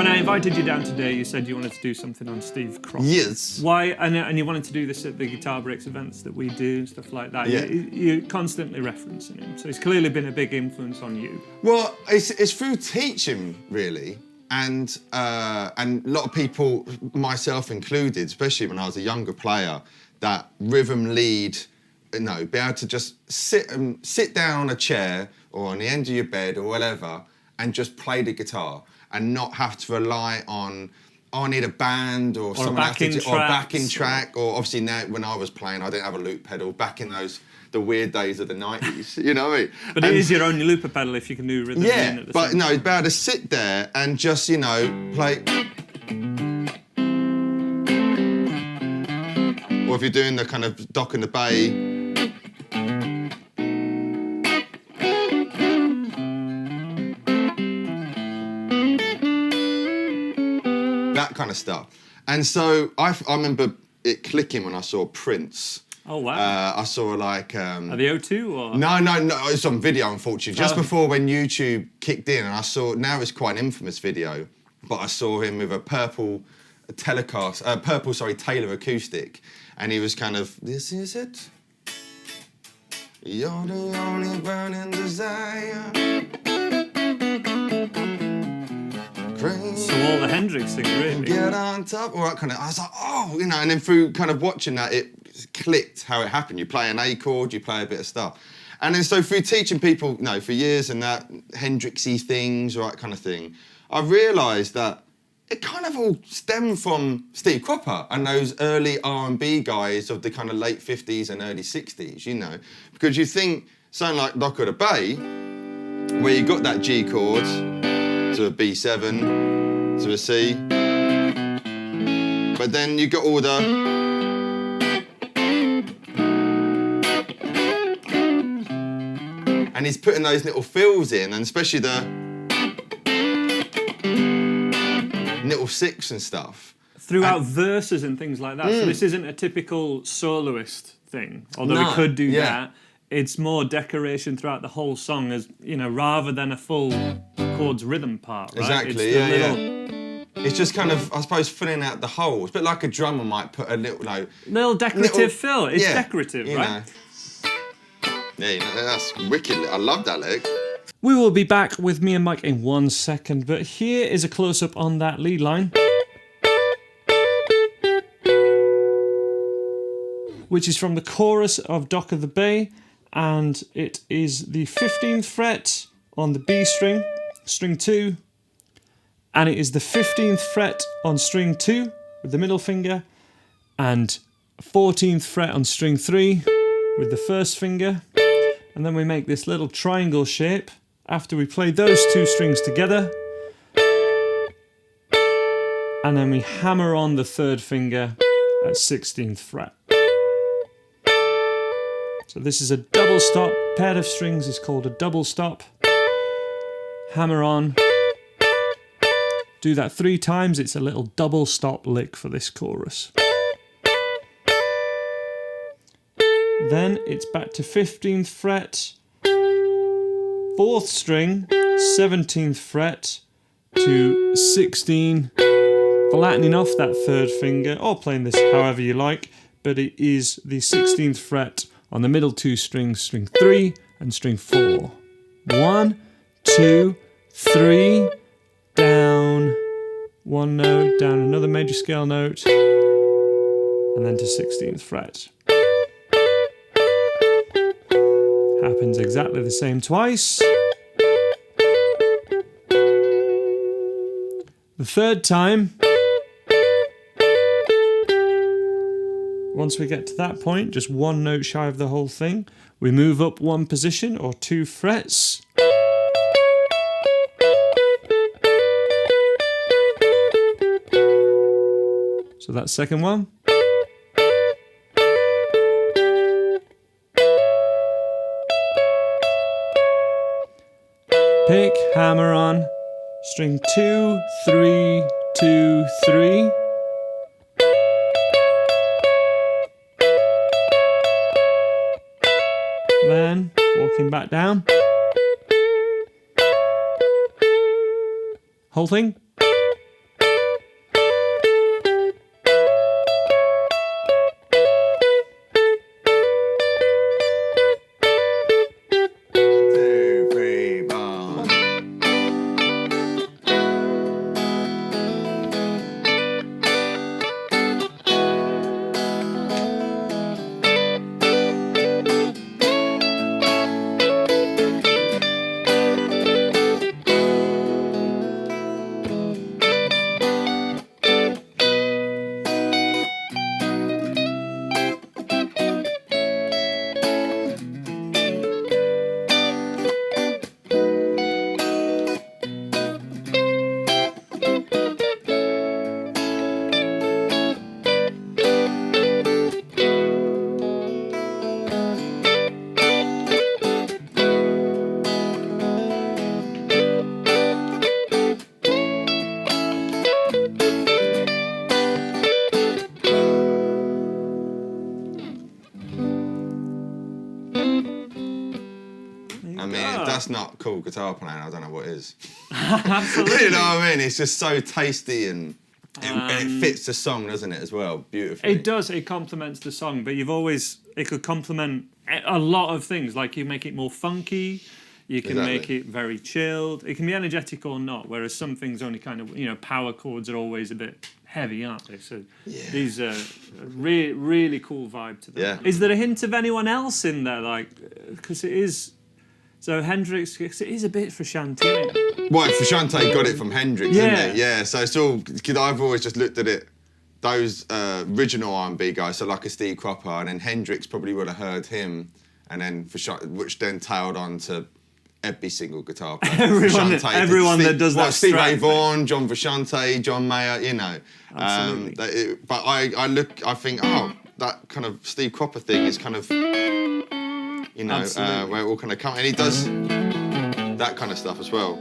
when I invited you down today, you said you wanted to do something on Steve Croft. Yes. Why? And you wanted to do this at the Guitar Breaks events that we do, stuff like that. Yeah. You're constantly referencing him, so he's clearly been a big influence on you. Well, it's through teaching, really. And a lot of people, myself included, especially when I was a younger player, that rhythm lead, be able to just sit down on a chair or on the end of your bed or whatever and just play the guitar and not have to rely on, I need a band or someone backing track, or obviously now when I was playing, I didn't have a loop pedal back in the weird days of the 90s, you know what I mean? But it is your own looper pedal if you can do rhythm in at the same time. It's better to sit there and just, play. Or if you're doing the kind of Dock in the Bay. That kind of stuff. And so I remember it clicking when I saw Prince. Oh, wow. I saw like... Are the O2 or...? No, it's on video, unfortunately. Just before when YouTube kicked in, and I saw, now it's quite an infamous video, but I saw him with a purple Taylor acoustic, and he was kind of, this is it. You're the only burning desire. So all the Hendrix thing, really. Get on top, all that kind of. I was like, oh, and then through kind of watching that, it clicked how it happened. You play an A chord, you play a bit of stuff, and then so through teaching people, for years and that Hendrixy things, or that kind of thing, I realised that it kind of all stemmed from Steve Cropper and those early R&B guys of the kind of late 50s and early 60s, because you think something like Dock of the Bay, where you got that G chord to a B7 to a C, but then you got all the and he's putting those little fills in, and especially the little six and stuff. Throughout verses and things like that. So this isn't a typical soloist thing, although we could do that. It's more decoration throughout the whole song, as rather than a full chords rhythm part. Right? Exactly. It's just kind of, I suppose, filling out the holes. But like a drummer might put a little decorative fill. It's decorative, right? Yeah, that's wicked. I love that lick. We will be back with me and Mike in 1 second, but here is a close-up on that lead line, which is from the chorus of Dock of the Bay, and it is the 15th fret on the B string, string 2, and it is the 15th fret on string 2 with the middle finger, and 14th fret on string 3 with the first finger, and then we make this little triangle shape after we play those two strings together, and then we hammer on the third finger at 16th fret. So this is a double stop. Pair of strings is called a double stop. Hammer on. Do that 3 times. It's a little double stop lick for this chorus. Then it's back to 15th fret, 4th string, 17th fret to 16, flattening off that third finger, or playing this however you like, but it is the 16th fret on the middle 2 strings, string 3 and string 4. 1, 2, 3, down 1 note, down another major scale note, and then to 16th fret. Happens exactly the same twice. The third time, once we get to that point, just 1 note shy of the whole thing, we move up 1 position or 2 frets. So that's second one. Pick, hammer on, string 2, 3, 2, 3. Then walking back down. Whole thing. not cool guitar playing, I don't know what is. Absolutely. You know what I mean? It's just so tasty and it fits the song, doesn't it, as well? Beautifully. It does. It complements the song, but it could complement a lot of things. Like you make it more funky. You can make it very chilled. It can be energetic or not, whereas some things only kind of, power chords are always a bit heavy, aren't they? So these are really cool vibe to them. Yeah. Is there a hint of anyone else in there? Like, because it is... So Hendrix, it is a bit Frusciante. Well, Frusciante got it from Hendrix, Yeah. didn't it? Yeah, so it's all... Cause I've always just looked at it, those original R&B guys, so like a Steve Cropper, and then Hendrix probably would have heard him, and then which then tailed on to every single guitar player. Everyone that does that Steve Ray strat. Vaughan, John Frusciante, John Mayer, you know. Absolutely. But I think, that kind of Steve Cropper thing is kind of, where it all kind of comes, and he does that kind of stuff as well.